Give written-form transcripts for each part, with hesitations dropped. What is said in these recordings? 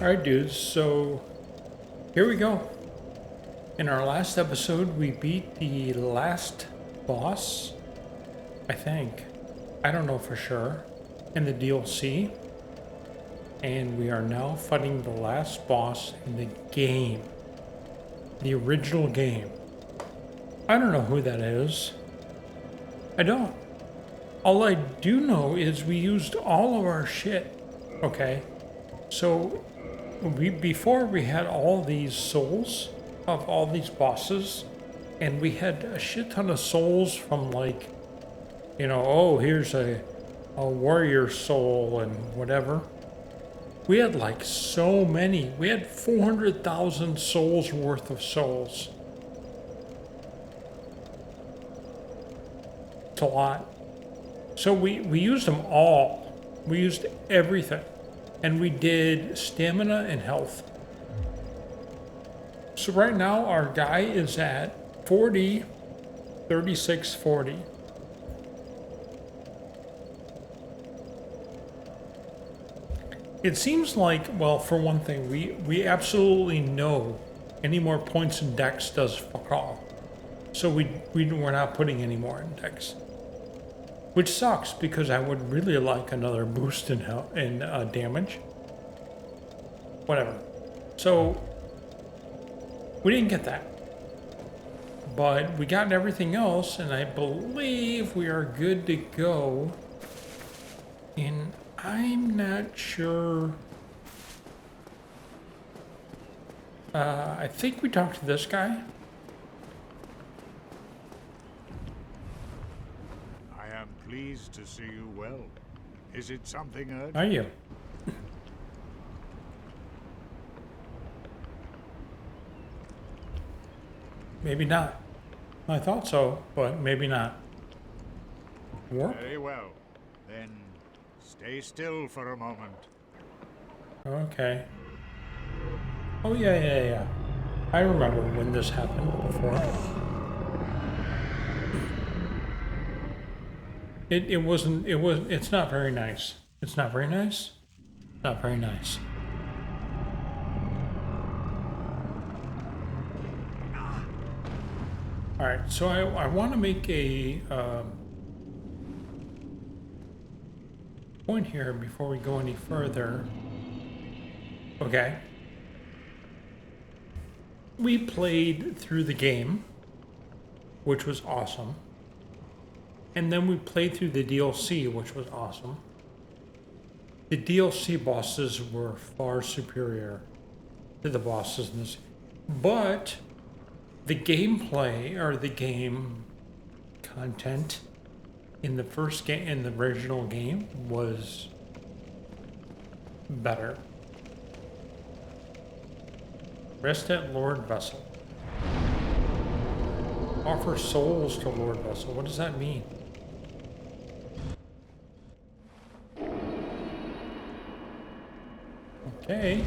Alright dudes, so here we go. In our last episode we beat the last boss, I think. I don't know for sure. In the DLC. And we are now fighting the last boss in the game. The original game. I don't know who that is. I don't. All I do know is we used all of our shit. Okay. So before we had all these souls of all these bosses, and we had a shit ton of souls from like, you know, oh, here's a warrior soul and whatever. We had like so many. We had 400,000 souls worth of souls. It's a lot. So we used them all. We used everything. And we did stamina and health. So right now our guy is at 40, 36, 40. It seems like, well, for one thing, we absolutely know any more points in Dex does fuck all. So we're not putting any more in Dex. Which sucks, because I would really like another boost in damage. Whatever. So, we didn't get that. But we got everything else, and I believe we are good to go. And I'm not sure. I think we talked to this guy. Pleased to see you well. Is it something urgent? Are you? Maybe not. I thought so, but maybe not. Warp? Very well. Then stay still for a moment. Okay. Oh yeah. I remember when this happened before. It's not very nice. It's not very nice? Not very nice. Alright, so I want to make a point here before we go any further. Okay. We played through the game, which was awesome. And then we played through the DLC, which was awesome. The DLC bosses were far superior to the bosses in this. But the gameplay, or the game content in the first game, in the original game, was better. Rest at Lord Vessel. Offer souls to Lord Vessel. What does that mean? Okay.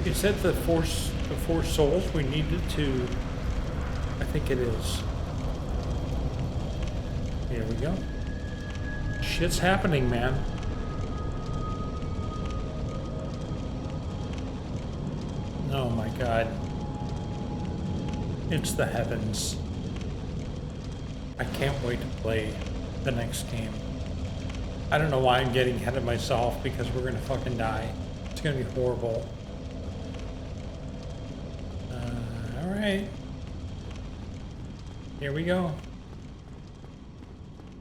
Is that the four souls we needed to? I think it is. Here we go. Shit's happening, man. Oh my god. It's the heavens. I can't wait to play the next game. I don't know why I'm getting ahead of myself, because we're gonna fucking die. It's gonna be horrible. Alright. Here we go.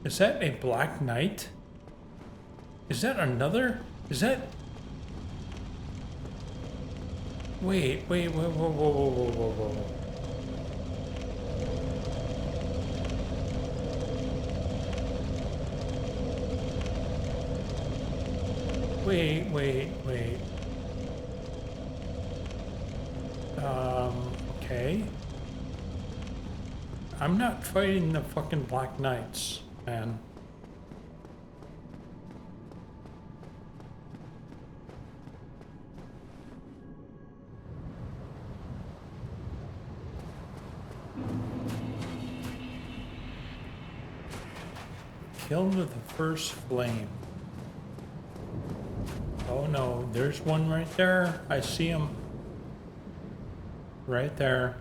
Is that a Black Knight? Is that another? Is that... Wait, whoa. Wait. Okay. I'm not fighting the fucking Black Knights, man. Killed with the first flame. Oh no, there's one right there. I see him. Right there.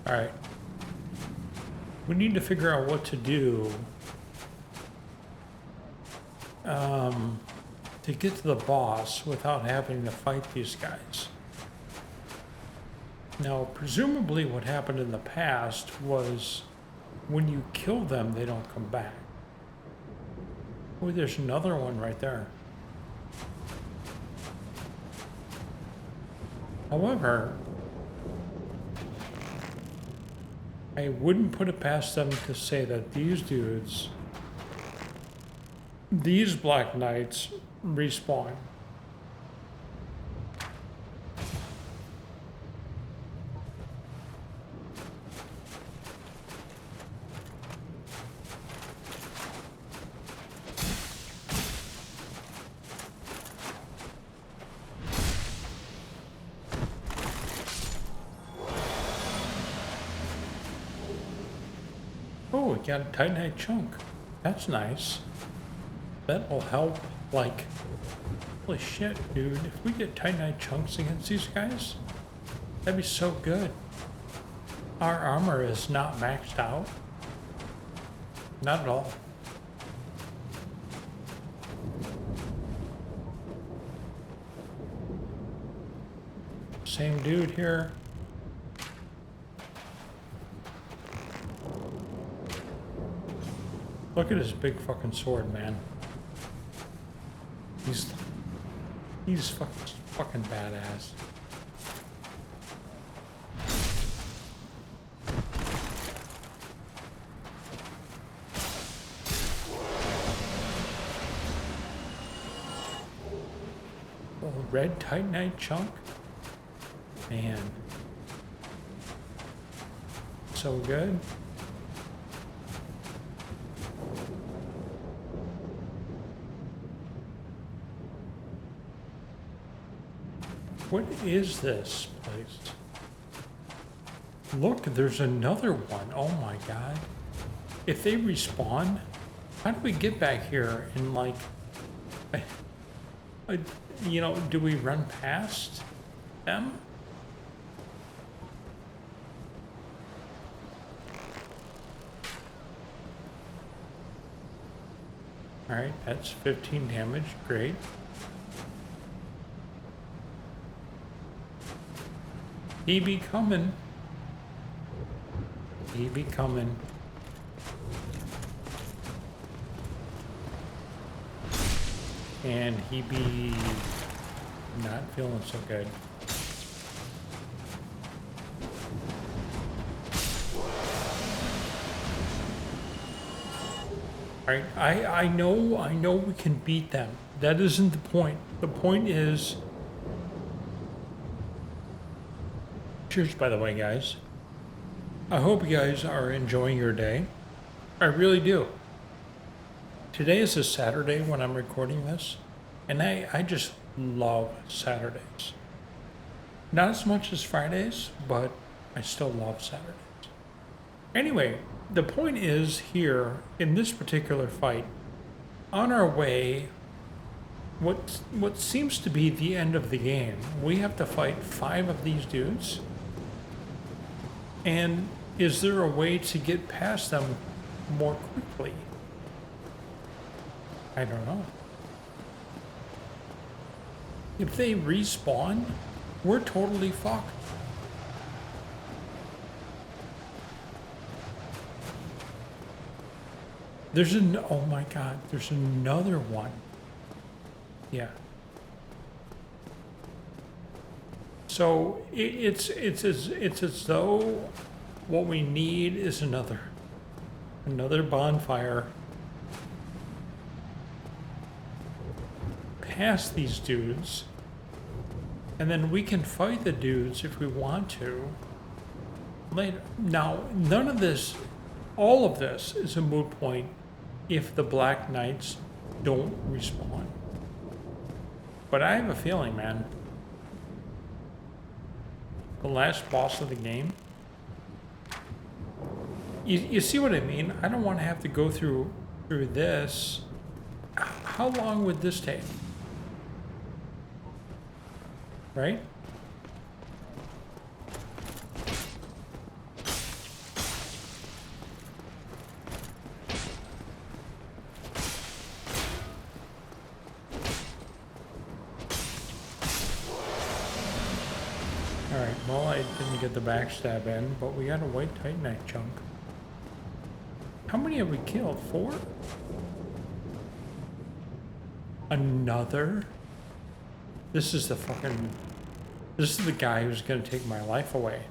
Alright. We need to figure out what to do to get to the boss without having to fight these guys. Now, presumably what happened in the past was when you kill them, they don't come back. Oh, there's another one right there. However, I wouldn't put it past them to say that these dudes, these Black Knights, respawn. Oh, we got a Titanite chunk. That's nice. That will help, like, holy shit, dude. If we get Titanite chunks against these guys, that'd be so good. Our armor is not maxed out. Not at all. Same dude here. Look at his big fucking sword, man. He's fucking badass. Oh, red Titanite chunk? Man. So good. What is this place? Look, there's another one. Oh my god. If they respawn, how do we get back here in like, you know, do we run past them? All right, that's 15 damage, great. He be coming. He be coming. And he be not feeling so good. Alright, I know we can beat them. That isn't the point. The point is, cheers, by the way, guys. I hope you guys are enjoying your day. I really do. Today is a Saturday when I'm recording this, and I just love Saturdays. Not as much as Fridays, but I still love Saturdays. Anyway, the point is here, in this particular fight, on our way, what seems to be the end of the game, we have to fight 5 of these dudes. And is there a way to get past them more quickly? I don't know. If they respawn, we're totally fucked. Oh my god, there's another one. Yeah. So it's as though what we need is another bonfire past these dudes, and then we can fight the dudes if we want to later. Now, none of this, all of this is a moot point if the Black Knights don't respawn. But I have a feeling, man, the last boss of the game, You see what I mean? I don't want to have to go through this. How long would this take? Right? Alright, well, I didn't get the backstab in, but we got a white titanite chunk. How many have we killed? 4? Another? This is the fucking... This is the guy who's gonna take my life away.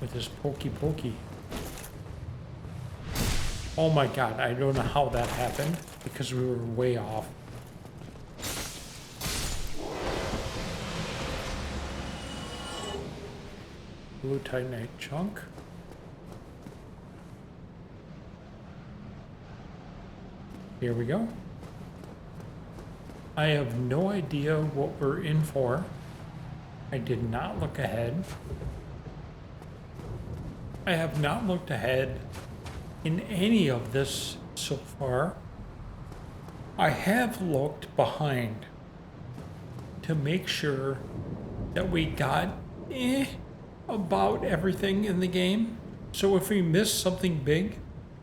With his pokey pokey. Oh my god, I don't know how that happened, because we were way off. Blue titanite chunk. Here we go. I have no idea what we're in for. I did not look ahead. I have not looked ahead in any of this so far. I have looked behind to make sure that we got about everything in the game. So if we missed something big,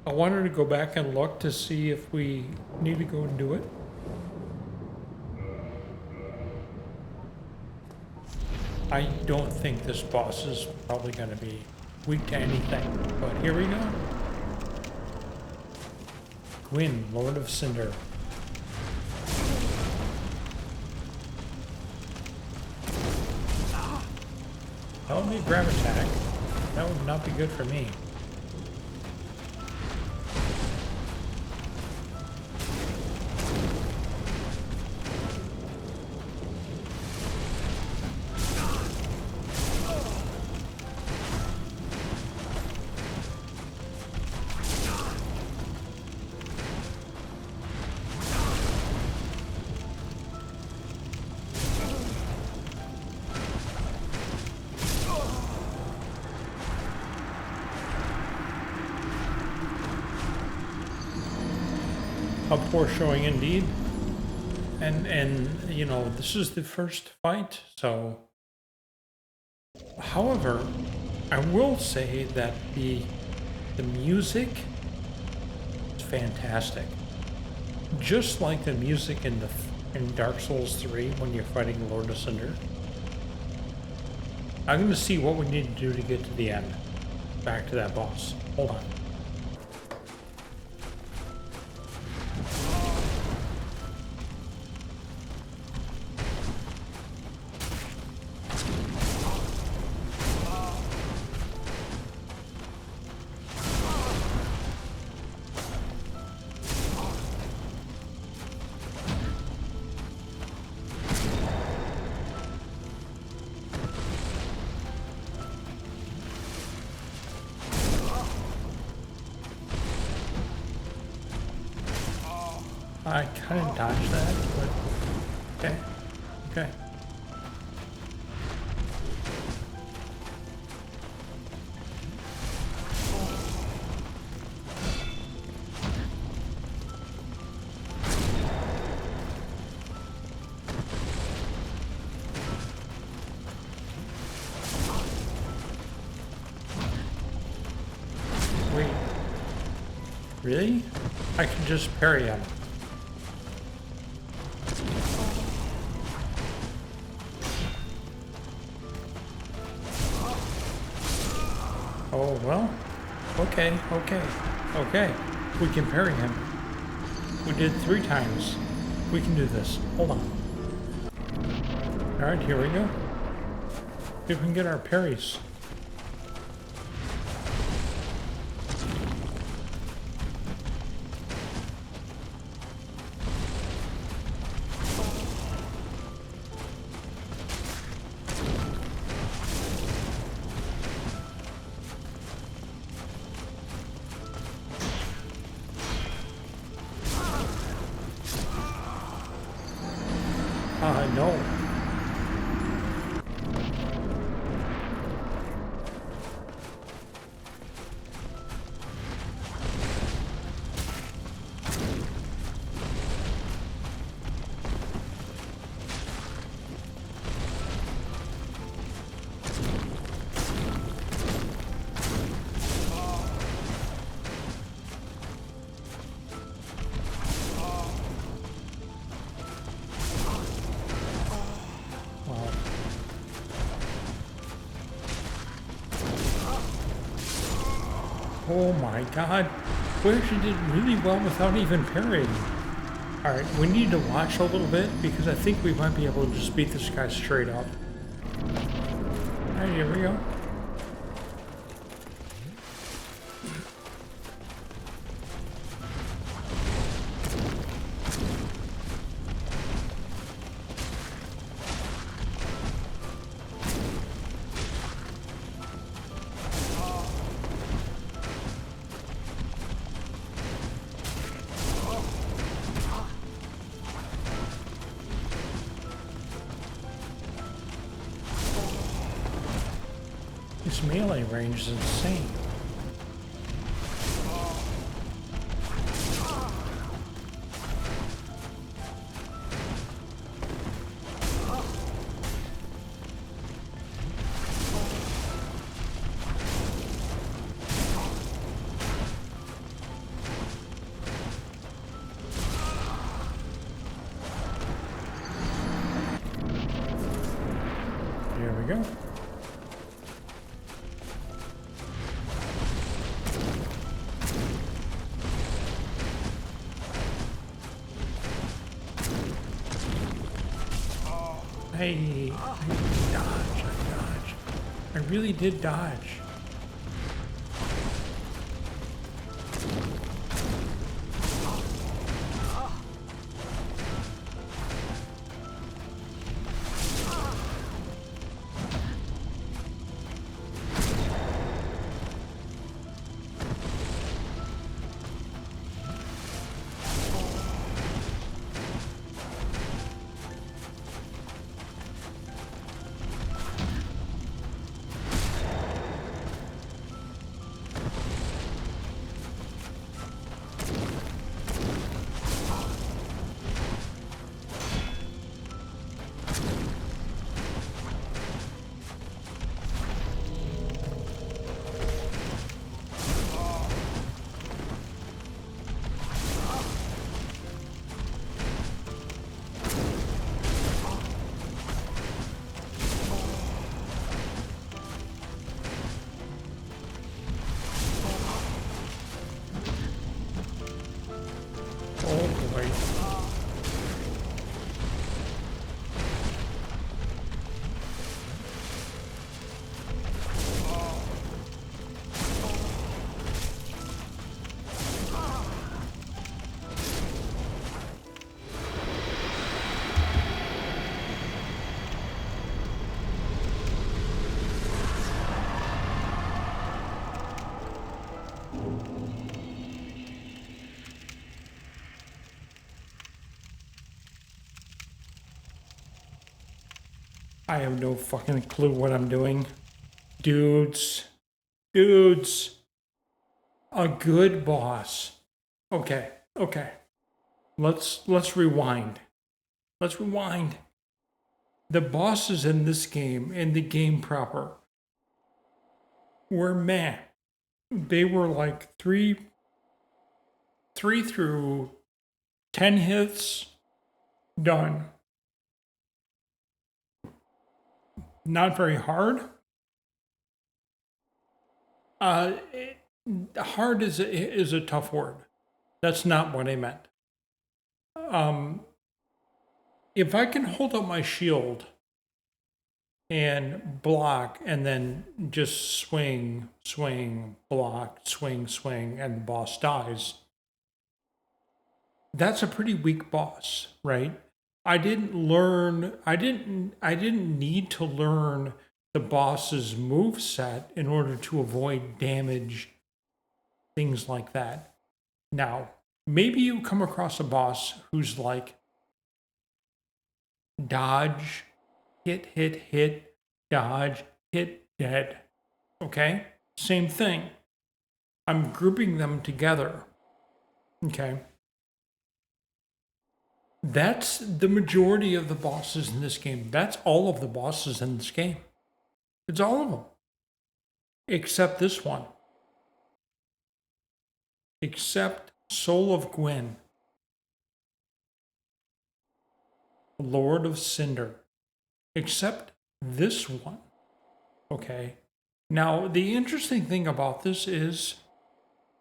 I wanted to go back and look to see if we need to go and do it. I don't think this boss is probably going to be weak to anything, but here we go. Gwyn, Lord of Cinder. That would be a grab attack. That would not be good for me. A poor showing indeed. And you know, this is the first fight, so however, I will say that the music is fantastic. Just like the music in Dark Souls 3 when you're fighting Lord of Cinder. I'm gonna see what we need to do to get to the end. Back to that boss. Hold on. I kind of dodged that, but okay, okay. Wait, really? I can just parry him. Oh, well, okay. We can parry him. We did 3 times. We can do this. Hold on. All right, here we go. See if we can get our parries. No. Oh my god. We actually did really well without even parrying. Alright, we need to watch a little bit because I think we might be able to just beat this guy straight up. Alright, here we go. His melee range is insane. Here we go. Hey, I dodge. I really did dodge. Oh boy. I have no fucking clue what I'm doing. Dudes. A good boss. Okay. Let's rewind. The bosses in this game, in the game proper, were meh. They were like three through 10 hits, done. Not very hard. Hard is a tough word. That's not what I meant. If I can hold up my shield and block and then just swing, block, swing, and the boss dies, that's a pretty weak boss, right? I didn't need to learn the boss's move set in order to avoid damage, things like that. Now, maybe you come across a boss who's like dodge, hit, dodge, hit, dead. Okay? Same thing. I'm grouping them together. Okay? That's the majority of the bosses in this game. That's all of the bosses in this game. It's all of them. Except this one. Except Soul of Gwyn. Lord of Cinder. Except this one. Okay? Now, the interesting thing about this is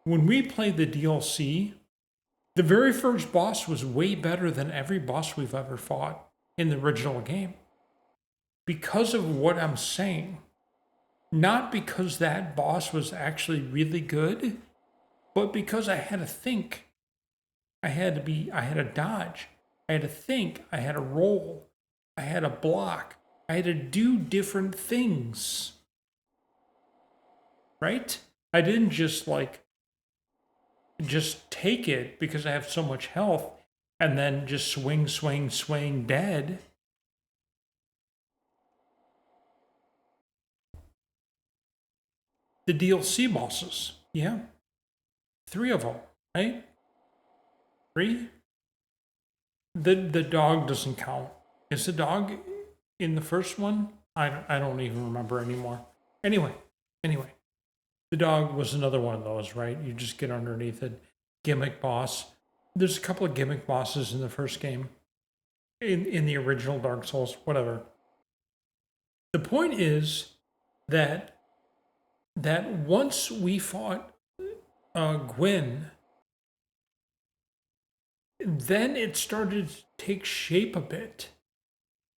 when we played the DLC, the very first boss was way better than every boss we've ever fought in the original game. Because of what I'm saying. Not because that boss was actually really good, but because I had to think. I had to dodge. I had to think. I had to roll. I had to block. I had to do different things. Right? I didn't just take it because I have so much health and then just swing dead. The DLC bosses, yeah. 3 of them, right? 3? The dog doesn't count. Is the dog in the first one? I don't even remember anymore. Anyway. The dog was another one of those, right? You just get underneath it. Gimmick boss. There's a couple of gimmick bosses in the first game. In the original Dark Souls, whatever. The point is that once we fought Gwyn, then it started to take shape a bit,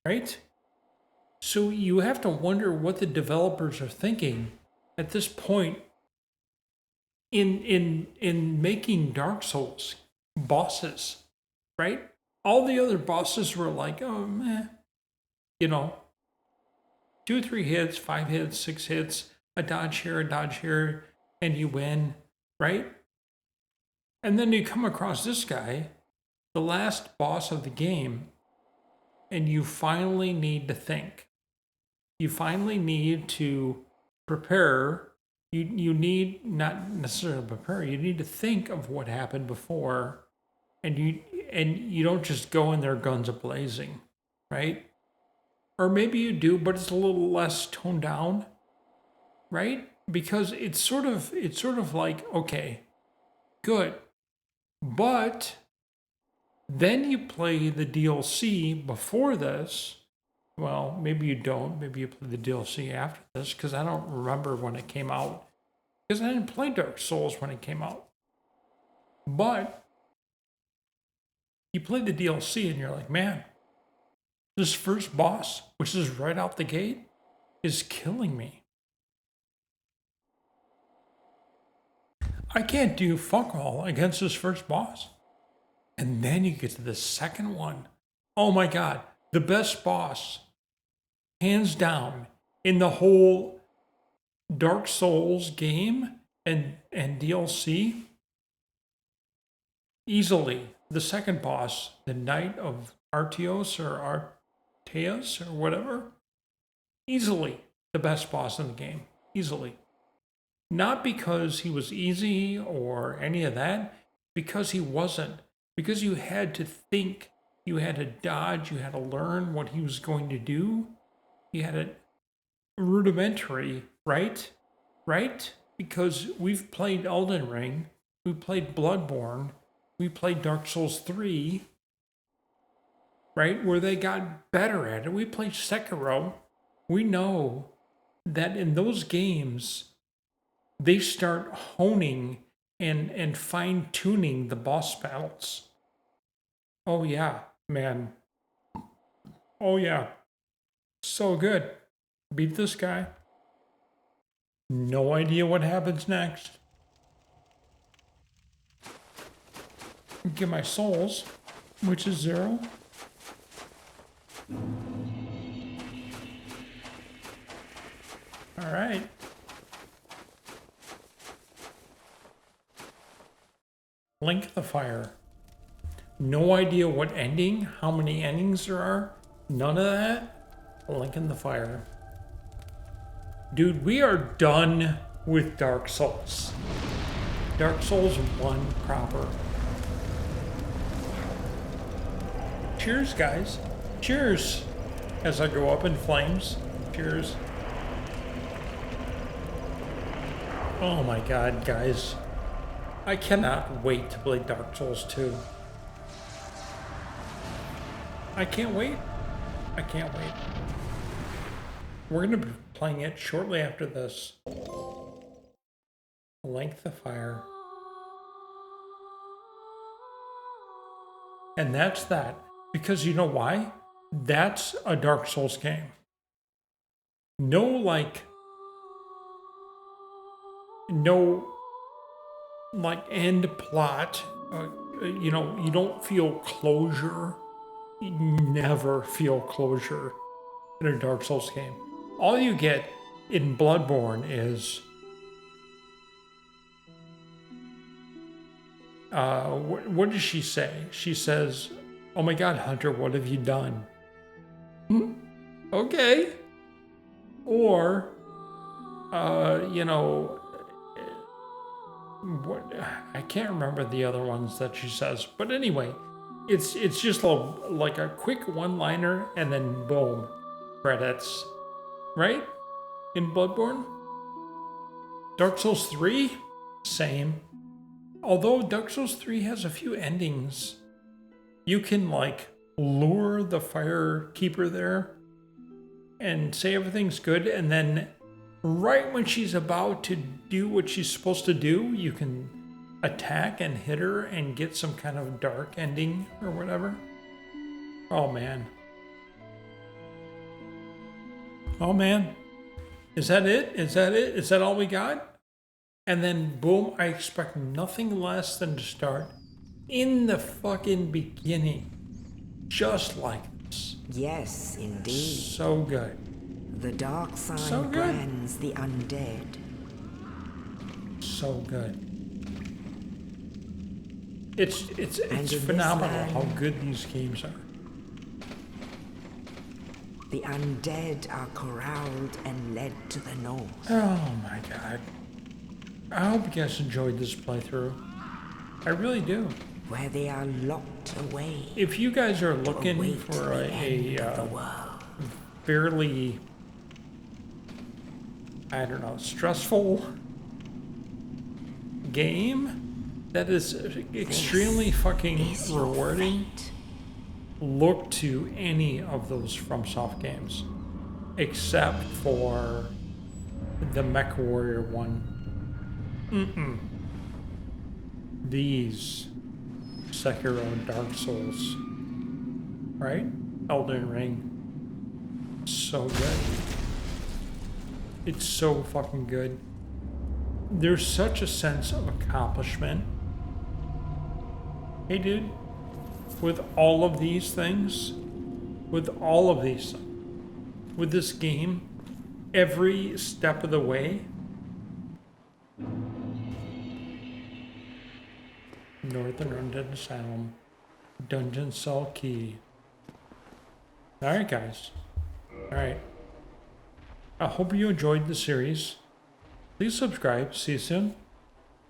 right? So you have to wonder what the developers are thinking at this point in making Dark Souls bosses, right? All the other bosses were like, oh man, 2 or 3 hits, 5 hits, 6 hits, a dodge here, and you win, right? And then you come across this guy, the last boss of the game, and you finally need to think. You finally need to prepare. You need not necessarily prepare. You need to think of what happened before, and you don't just go in there guns a-blazing, right? Or maybe you do, but it's a little less toned down, right? Because it's sort of like, okay, good. But then you play the DLC before this. Well, maybe you don't. Maybe you play the DLC after this, because I don't remember when it came out. Because I didn't play Dark Souls when it came out. But you play the DLC and you're like, man, this first boss, which is right out the gate, is killing me. I can't do fuck all against this first boss. And then you get to the second one. Oh my God, the best boss, hands down, in the whole Dark Souls game and DLC. Easily, the second boss, the Knight of Artios or Arteas or whatever. Easily the best boss in the game. Easily. Not because he was easy or any of that, because he wasn't. Because you had to think, you had to dodge, you had to learn what he was going to do. You had a rudimentary, right? Right? Because we've played Elden Ring, we played Bloodborne, we played Dark Souls 3, right? Where they got better at it. We played Sekiro. We know that in those games, they start honing and fine-tuning the boss battles. Oh yeah, man. Oh yeah. So good. Beat this guy. No idea what happens next. Get my souls, which is 0. All right. Link the Fire. No idea what ending, how many endings there are. None of that. Link in the Fire. Dude, we are done with Dark Souls. Dark Souls 1 proper. Cheers, guys. Cheers. As I go up in flames. Cheers. Oh my God, guys. I cannot wait to play Dark Souls 2. I can't wait. I can't wait. We're going to be playing it shortly after this. Link the Fire. And that's that. Because you know why? That's a Dark Souls game. No, end plot. You don't feel closure. You never feel closure in a Dark Souls game. All you get in Bloodborne is what does she say? She says, "Oh my God, Hunter, what have you done?" Okay. Or, what? I can't remember the other ones that she says, but anyway, it's just like a quick one-liner and then boom, credits, right? In Bloodborne. Dark Souls 3, same. Although Dark Souls 3 has a few endings, you can lure the fire keeper there and say everything's good, and then right when she's about to do what she's supposed to do, you can attack and hit her and get some kind of dark ending or whatever. Oh man. Oh man. Is that it? Is that it? Is that all we got? And then boom, I expect nothing less than to start in the fucking beginning. Just like this. Yes, indeed. So good. The dark side So good. brands the undead. So good. It's in phenomenal this how land- good these games are. The undead are corralled and led to the north. Oh my God. I hope you guys enjoyed this playthrough. I really do. Where they are locked away. If you guys are looking await for the end of the a world. fairly, I don't know, stressful game that is extremely fucking is your rewarding, fate. look to any of those FromSoft games, except for the Mech Warrior one. These Sekiro, Dark Souls, right? Elden Ring. So good. It's so fucking good. There's such a sense of accomplishment. Hey dude, with all of these things, with this game, every step of the way, Northern Undead Asylum, Dungeon Cell Key. Alright guys. Alright. I hope you enjoyed the series. Please subscribe. See you soon.